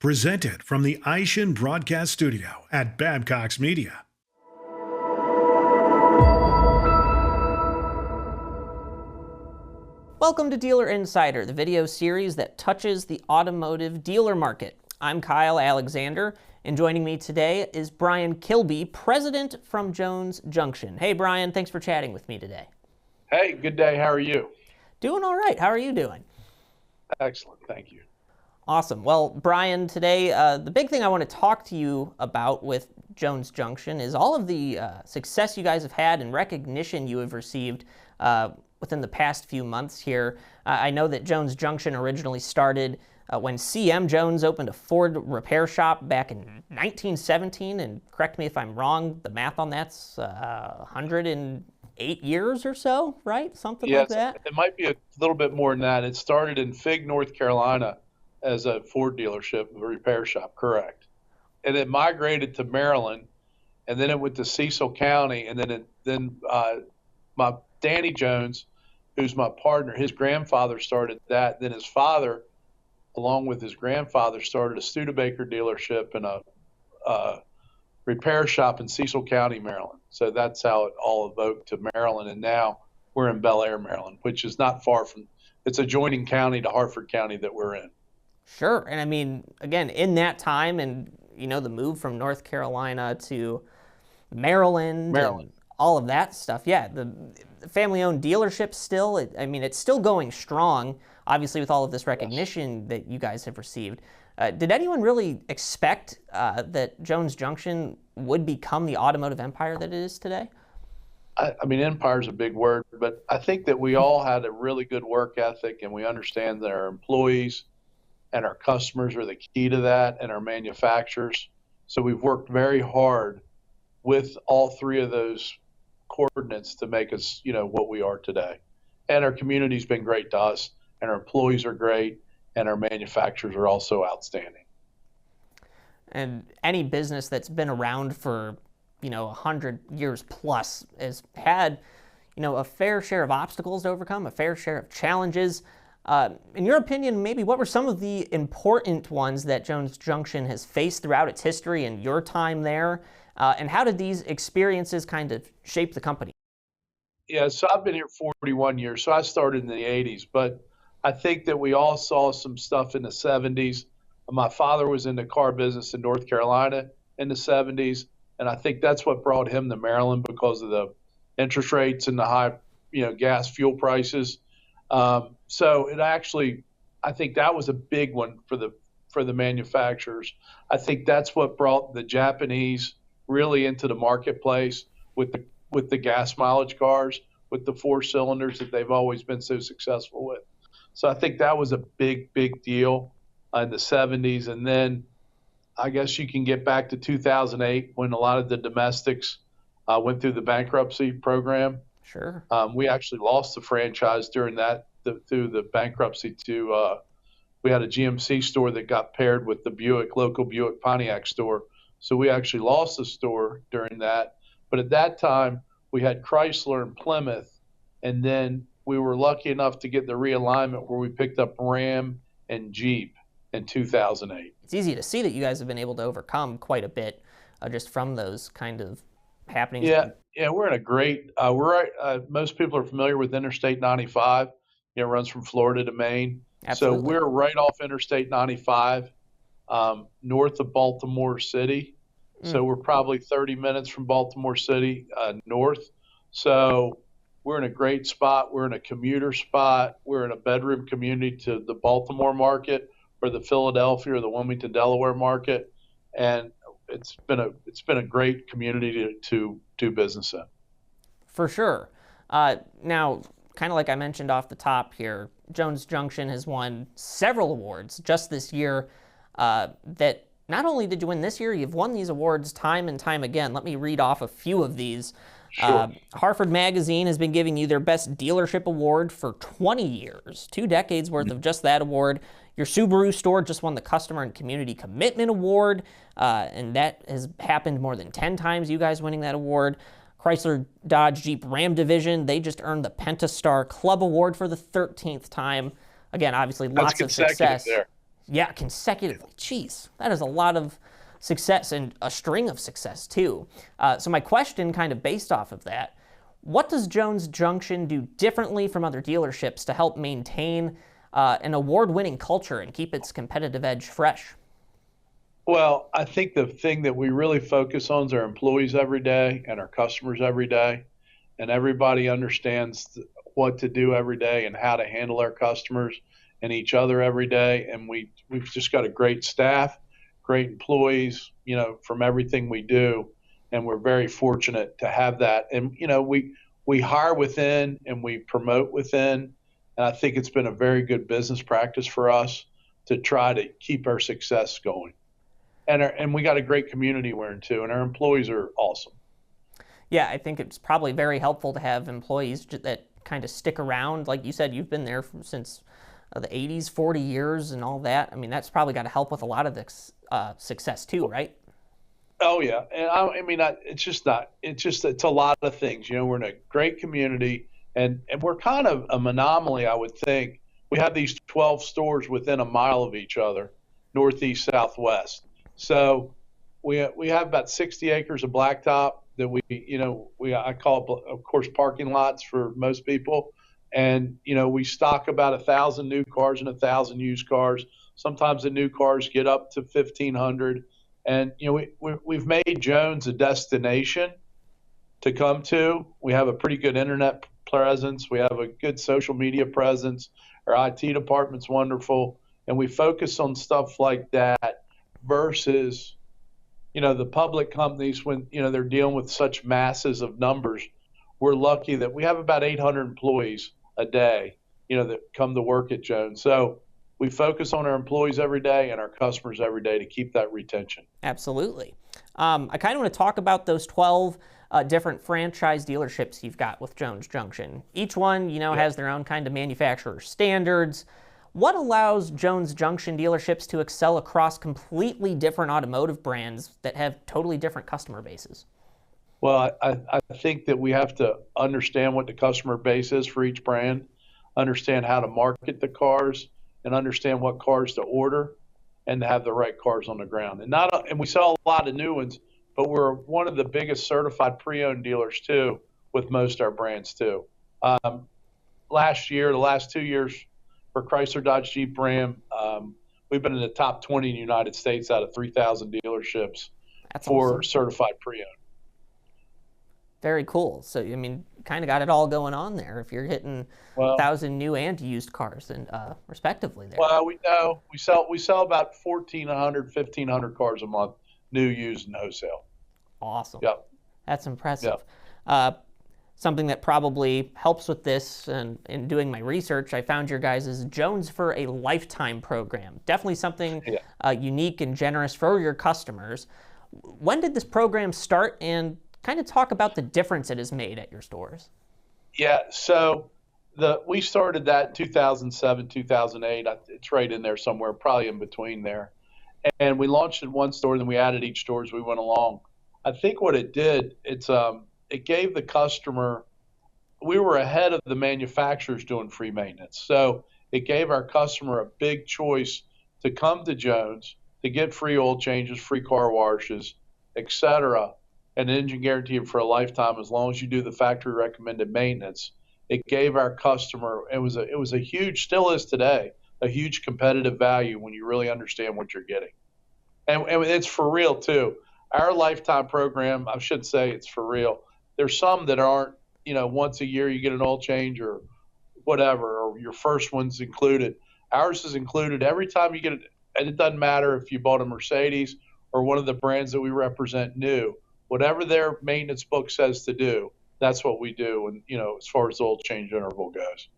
Presented from the Aishin Broadcast Studio at Babcock's Media. Welcome to Dealer Insider, the video series that touches the automotive dealer market. I'm Kyle Alexander, and joining me today is Bryan Kilby, president from Jones Junction. Hey, Bryan, thanks for chatting with me today. Hey, good day. How are you? Doing all right. How are you doing? Excellent. Thank you. Awesome. Well, Bryan, today the big thing I want to talk to you about with Jones Junction is all of the success you guys have had and recognition you have received within the past few months here. I know that Jones Junction originally started when CM Jones opened a Ford repair shop back in 1917, and correct me if I'm wrong, the math on that's 108 years or so, right? Something like that? It might be a little bit more than that. It started in Fig, North Carolina as a Ford dealership, a repair shop, correct. And it migrated to Maryland, and then it went to Cecil County, and then my Danny Jones, who's my partner, his grandfather started that. Then his father, along with his grandfather, started a Studebaker dealership and a repair shop in Cecil County, Maryland. So that's how it all evoked to Maryland. And now we're in Bel Air, Maryland, which is not far from, it's adjoining county to Harford County that we're in. Sure. And I mean, again, in that time and, you know, the move from North Carolina to Maryland. And all of that stuff. Yeah, the family-owned dealership still, it's still going strong, obviously, with all of this recognition that you guys have received. Did anyone really expect that Jones Junction would become the automotive empire that it is today? I mean, empire is a big word, but I think that we all had a really good work ethic, and we understand that our employees and our customers are the key to that, and our manufacturers. So we've worked very hard with all three of those coordinates to make us, you know, what we are today. And our community's been great to us, and our employees are great, and our manufacturers are also outstanding. And any business that's been around for, 100 years plus has had, a fair share of obstacles to overcome, a fair share of challenges. In your opinion, maybe what were some of the important ones that Jones Junction has faced throughout its history and your time there? And how did these experiences kind of shape the company? Yeah, so I've been here 41 years, so I started in the 80s, but I think that we all saw some stuff in the 70s. My father was in the car business in North Carolina in the 70s, and I think that's what brought him to Maryland because of the interest rates and the high, gas fuel prices. So it actually, I think that was a big one for the manufacturers. I think that's what brought the Japanese really into the marketplace with the gas mileage cars, with the 4 cylinders that they've always been so successful with. So I think that was a big, big deal in the 70s. And then I guess you can get back to 2008 when a lot of the domestics went through the bankruptcy program. Sure. We actually lost the franchise during that through the bankruptcy to we had a GMC store that got paired with the local Buick Pontiac store. So we actually lost the store during that. But at that time, we had Chrysler and Plymouth, and then we were lucky enough to get the realignment where we picked up Ram and Jeep in 2008. It's easy to see that you guys have been able to overcome quite a bit just from those kind of happenings. Yeah, we're in a great most people are familiar with Interstate 95. It runs from Florida to Maine. Absolutely. So we're right off Interstate 95, north of Baltimore City. So we're probably 30 minutes from Baltimore City north. So we're in a great spot. We're in a commuter spot. We're in a bedroom community to the Baltimore market or the Philadelphia or the Wilmington, Delaware market. And it's been a great community to do business in. For sure. Now, kind of like I mentioned off the top here, Jones Junction has won several awards just this year that not only did you win this year, you've won these awards time and time again. Let me read off a few of these. Sure. Harford Magazine has been giving you their Best Dealership Award for 20 years, 2 decades worth of just that award. Your Subaru store just won the Customer and Community Commitment Award, and that has happened more than 10 times, you guys winning that award. Chrysler Dodge Jeep Ram Division, they just earned the Pentastar Club Award for the 13th time. Again, obviously lots of success. There. Yeah, consecutively. Jeez, that is a lot of success and a string of success too. So my question, kind of based off of that, what does Jones Junction do differently from other dealerships to help maintain an award-winning culture and keep its competitive edge fresh? Well, I think the thing that we really focus on is our employees every day and our customers every day, and everybody understands what to do every day and how to handle our customers and each other every day. And we've just got a great staff, great employees, from everything we do, and we're very fortunate to have that. And we hire within and we promote within, and I think it's been a very good business practice for us to try to keep our success going. And we got a great community we're in too, and our employees are awesome. Yeah, I think it's probably very helpful to have employees that kind of stick around. Like you said, you've been there since the 80s, 40 years and all that. I mean, that's probably got to help with a lot of the success too, right? Oh yeah, and it's a lot of things. We're in a great community, and we're kind of a monopoly, I would think. We have these 12 stores within a mile of each other, northeast, southwest. So we have about 60 acres of blacktop that I call, of course, parking lots for most people. And, we stock about 1,000 new cars and 1,000 used cars. Sometimes the new cars get up to 1,500. And, we've made Jones a destination to come to. We have a pretty good internet presence. We have a good social media presence. Our IT department's wonderful. And we focus on stuff like that versus, the public companies when, they're dealing with such masses of numbers. We're lucky that we have about 800 employees a day, that come to work at Jones. So we focus on our employees every day and our customers every day to keep that retention. Absolutely. I kind of want to talk about those 12 different franchise dealerships you've got with Jones Junction. Each one, has their own kind of manufacturer standards. What allows Jones Junction dealerships to excel across completely different automotive brands that have totally different customer bases? Well, I think that we have to understand what the customer base is for each brand, understand how to market the cars, and understand what cars to order, and to have the right cars on the ground. And we sell a lot of new ones, but we're one of the biggest certified pre-owned dealers too, with most of our brands too. The last 2 years for Chrysler, Dodge, Jeep, Ram, we've been in the top 20 in the United States out of 3,000 dealerships. That's for awesome. Certified pre-owned. Very cool. So, kind of got it all going on there if you're hitting 1,000 new and used cars and respectively there. Well, we sell about 1,400, 1,500 cars a month, new, used, and wholesale. Awesome. Yep. That's impressive. Yep. Something that probably helps with this, and in doing my research, I found your guys' Jones for a Lifetime program. Definitely something unique and generous for your customers. When did this program start, and kind of talk about the difference it has made at your stores? Yeah, so we started that in 2007, 2008. It's right in there somewhere, probably in between there. And we launched in one store, then we added each store as we went along. I think what it did, it gave the customer, we were ahead of the manufacturers doing free maintenance. So it gave our customer a big choice to come to Jones to get free oil changes, free car washes, etc., and an engine guarantee for a lifetime as long as you do the factory recommended maintenance. It gave our customer, it was a huge, still is today, a huge competitive value when you really understand what you're getting. And it's for real too. Our lifetime program, I should say it's for real. There's some that aren't, once a year you get an oil change or whatever, or your first one's included. Ours is included every time you get it, and it doesn't matter if you bought a Mercedes or one of the brands that we represent new. Whatever their maintenance book says to do, that's what we do. And, as far as the oil change interval goes.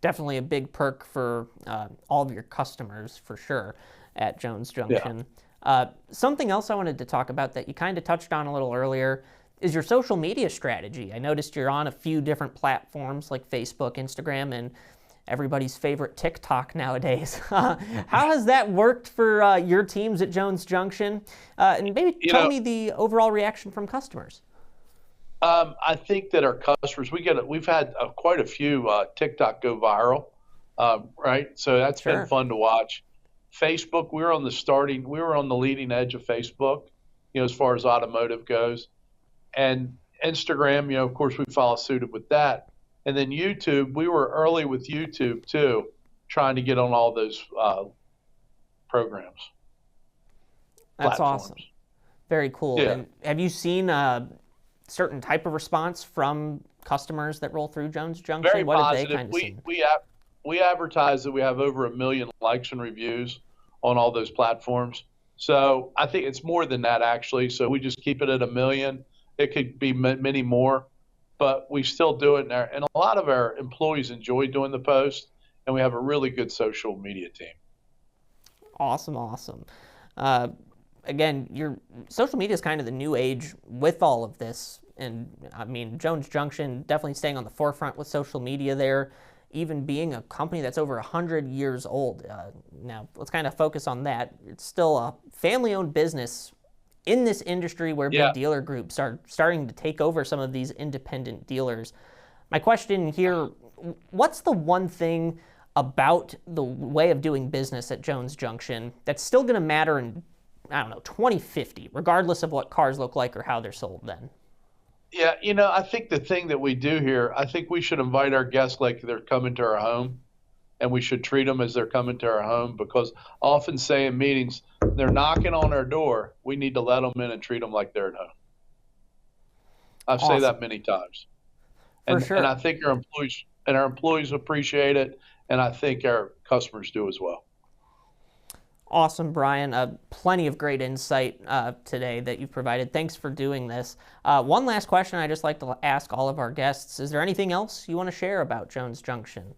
Definitely a big perk for all of your customers, for sure, at Jones Junction. Yeah. Something else I wanted to talk about that you kind of touched on a little earlier is your social media strategy. I noticed you're on a few different platforms like Facebook, Instagram, and everybody's favorite TikTok nowadays. How has that worked for your teams at Jones Junction? And maybe tell me the overall reaction from customers. I think that our customers, we've had quite a few TikTok go viral, right? So that's been fun to watch. Facebook, we were on the leading edge of Facebook, as far as automotive goes. And Instagram, of course, we follow suited with that. And then YouTube, we were early with YouTube too, trying to get on all those programs. That's platforms. awesome. Very cool. Yeah. And have you seen a certain type of response from customers that roll through Jones Junction? Very what positive. have they kind of seen? We advertise that we have over 1 million likes and reviews on all those platforms. So I think it's more than that, actually. So we just keep it at 1 million. It could be many more, but we still do it there. And a lot of our employees enjoy doing the post, and we have a really good social media team. Awesome, awesome. Again, your social media is kind of the new age with all of this. And I mean, Jones Junction definitely staying on the forefront with social media there, even being a company that's over 100 years old. Now, let's kind of focus on that. It's still a family-owned business in this industry where big dealer groups are starting to take over some of these independent dealers. My question here, what's the one thing about the way of doing business at Jones Junction that's still going to matter in, 2050, regardless of what cars look like or how they're sold then? Yeah, I think the thing that we do here, I think we should invite our guests like they're coming to our home, and we should treat them as they're coming to our home, because I often say in meetings, they're knocking on our door, we need to let them in and treat them like they're at home. I've said that many times. For sure. And I think our employees appreciate it, and I think our customers do as well. Awesome, Bryan. Plenty of great insight today that you've provided. Thanks for doing this. One last question I just like to ask all of our guests. Is there anything else you want to share about Jones Junction?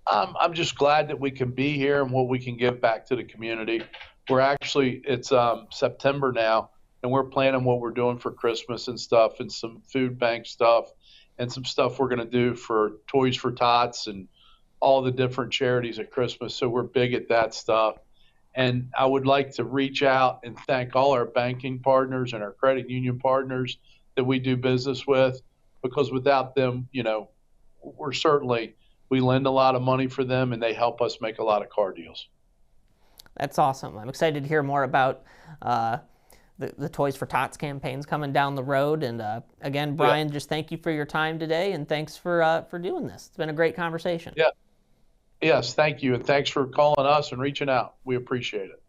I'm just glad that we can be here and what we can give back to the community. It's September now, and we're planning what we're doing for Christmas and stuff, and some food bank stuff, and some stuff we're going to do for Toys for Tots and all the different charities at Christmas. So we're big at that stuff. And I would like to reach out and thank all our banking partners and our credit union partners that we do business with, because without them, we lend a lot of money for them, and they help us make a lot of car deals. That's awesome. I'm excited to hear more about the Toys for Tots campaigns coming down the road. And again, Bryan, just thank you for your time today, and thanks for doing this. It's been a great conversation. Yeah. Yes, thank you, and thanks for calling us and reaching out. We appreciate it.